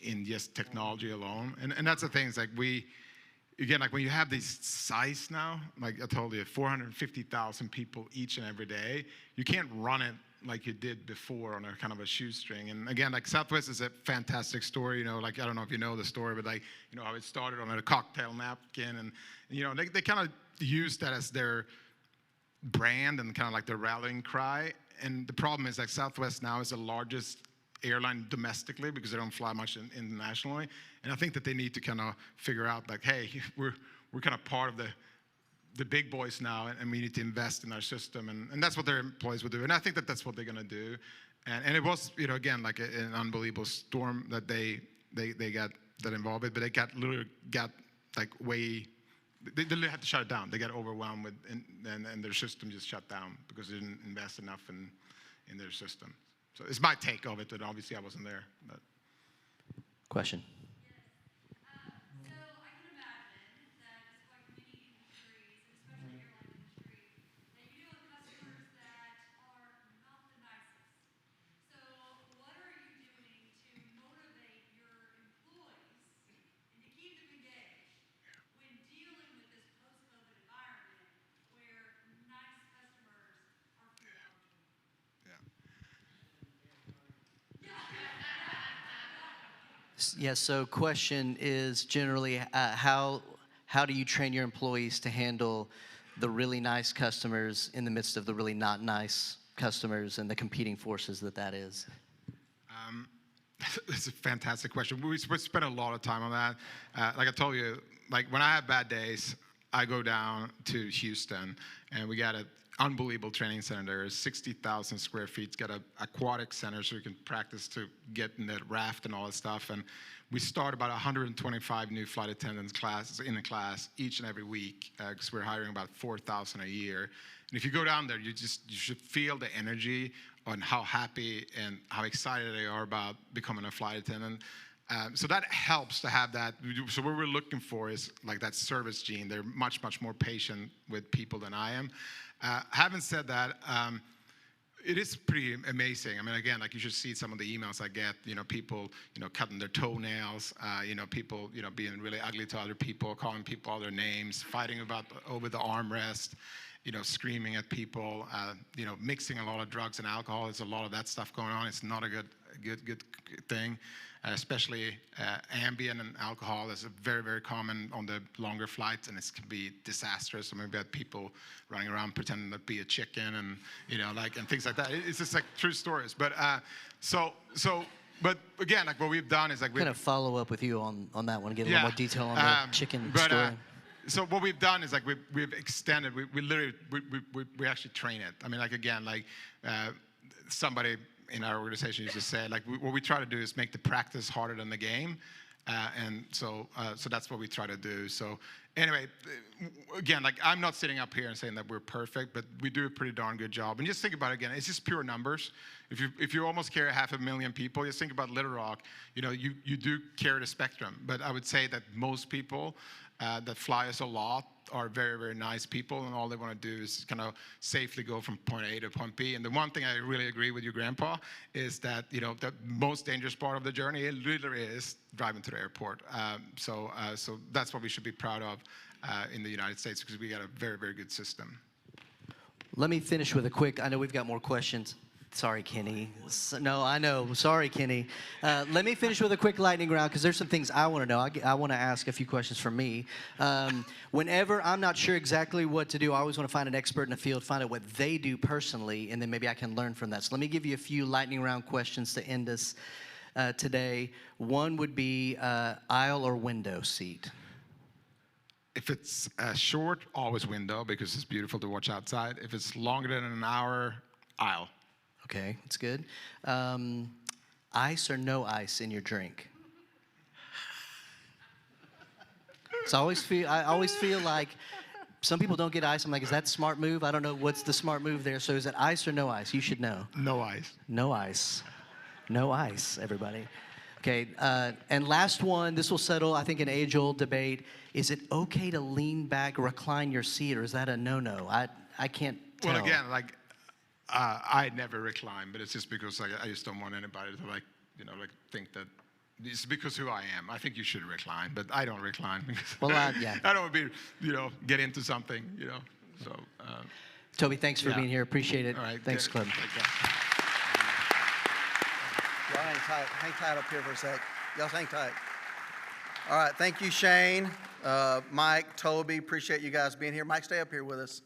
in just technology alone. And that's the thing, is like again, like when you have this size now, like I told you, 450,000 people each and every day, you can't run it like you did before on a kind of a shoestring. And again, like Southwest is a fantastic story. Like, I don't know if you know the story, but like, how it started on a cocktail napkin, and they kind of used that as their brand and kind of like their rallying cry. And the problem is, like, Southwest now is the largest airline domestically, because they don't fly much internationally. And I think that they need to kind of figure out, like, hey, we're kind of part of the big boys now, and we need to invest in our system, and that's what their employees will do. And I think that that's what they're going to do. And it was, again, like an unbelievable storm that they got that involved with, but they literally got like they literally had to shut it down. They got overwhelmed with, and their system just shut down because they didn't invest enough in their system. So it's my take of it, but obviously I wasn't there. But. Question. Yes, so question is generally, how do you train your employees to handle the really nice customers in the midst of the really not nice customers and the competing forces that is? It's a fantastic question. We spend a lot of time on that. Like I told you, like when I have bad days, I go down to Houston, and we got an unbelievable training center there. It's 60,000 square feet. It's got an aquatic center so you can practice to get in the raft and all that stuff. And we start about 125 new flight attendants classes in the class each and every week because we're hiring about 4,000 a year. And if you go down there, you should feel the energy on how happy and how excited they are about becoming a flight attendant. So that helps to have that. So what we're looking for is like that service gene. They're much, much more patient with people than I am. Having said that, it is pretty amazing. I mean, again, like you should see some of the emails I get, people, cutting their toenails, people, being really ugly to other people, calling people all their names, fighting over the armrest, screaming at people, mixing a lot of drugs and alcohol. There's a lot of that stuff going on. It's not a good thing. Especially Ambien and alcohol is very, very common on the longer flights, and it can be disastrous. So maybe we had people running around pretending to be a chicken, and and things like that. It's just like true stories. But but again, like what we've done is like we're gonna follow up with you on that one, get a little more detail on the chicken story. So what we've done is like we've extended. We literally we actually train it. I mean, like again, like somebody in our organization used to say, like, what we try to do is make the practice harder than the game. And so that's what we try to do. So anyway, again, like I'm not sitting up here and saying that we're perfect, but we do a pretty darn good job. And just think about it again, it's just pure numbers. If you almost carry 500,000 people, just think about Little Rock, you do carry the spectrum. But I would say that most people that fly us a lot are very, very nice people, and all they want to do is kind of safely go from point A to point B. And the one thing I really agree with your grandpa is that, the most dangerous part of the journey, it literally is driving to the airport. So that's what we should be proud of in the United States, because we got a very, very good system. Let me finish with a quick, I know we've got more questions. Sorry, Kenny. No, I know. Sorry, Kenny. Let me finish with a quick lightning round because there's some things I want to know. I want to ask a few questions from me. Whenever I'm not sure exactly what to do, I always want to find an expert in the field, find out what they do personally, and then maybe I can learn from that. So let me give you a few lightning round questions to end us today. One would be aisle or window seat? If it's short, always window because it's beautiful to watch outside. If it's longer than an hour, aisle. Okay, that's good. Ice or no ice in your drink? I always feel like some people don't get ice. I'm like, is that a smart move? I don't know what's the smart move there. So is it ice or no ice? You should know. No ice. No ice. No ice, everybody. Okay, and last one, this will settle, I think, an age-old debate. Is it okay to lean back, recline your seat, or is that a no-no? I can't tell. Well, again, like, I never recline, but it's just because I just don't want anybody to think that it's because who I am. I think you should recline, but I don't recline because well, yeah. I don't want to be, get into something, So. Toby, thanks for being here. Appreciate it. All right. Thanks, Clint. Y'all hang tight up here for a sec. Y'all hang tight. All right, thank you, Shane, Mike, Toby. Appreciate you guys being here. Mike, stay up here with us.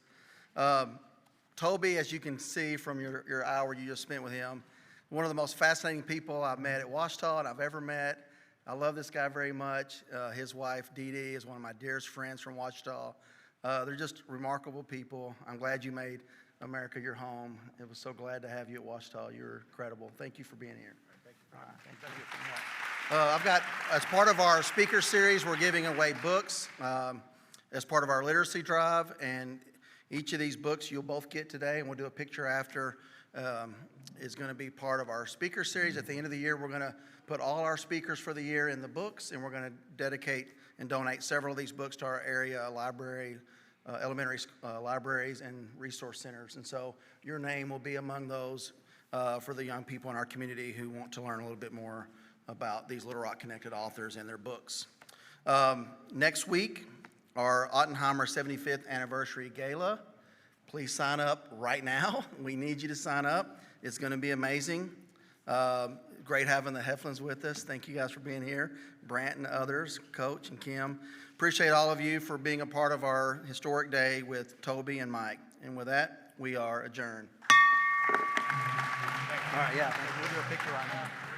Toby, as you can see from your hour you just spent with him, one of the most fascinating people I've met at Ouachita and I've ever met. I love this guy very much. His wife, Dee Dee, is one of my dearest friends from Ouachita. They're just remarkable people. I'm glad you made America your home. It was so glad to have you at Ouachita. You're incredible. Thank you for being here. I've got, as part of our speaker series, we're giving away books as part of our literacy drive, and each of these books you'll both get today, and we'll do a picture after, is going to be part of our speaker series. At the end of the year, we're going to put all our speakers for the year in the books, and we're going to dedicate and donate several of these books to our area library, elementary libraries and resource centers. And so your name will be among those for the young people in our community who want to learn a little bit more about these Little Rock Connected authors and their books. Next week, our Ottenheimer 75th Anniversary Gala. Please sign up right now. We need you to sign up. It's going to be amazing. Great having the Heflins with us. Thank you guys for being here. Brant and others, Coach and Kim. Appreciate all of you for being a part of our historic day with Toby and Mike. And with that, we are adjourned. All right, yeah, we'll do a picture right now.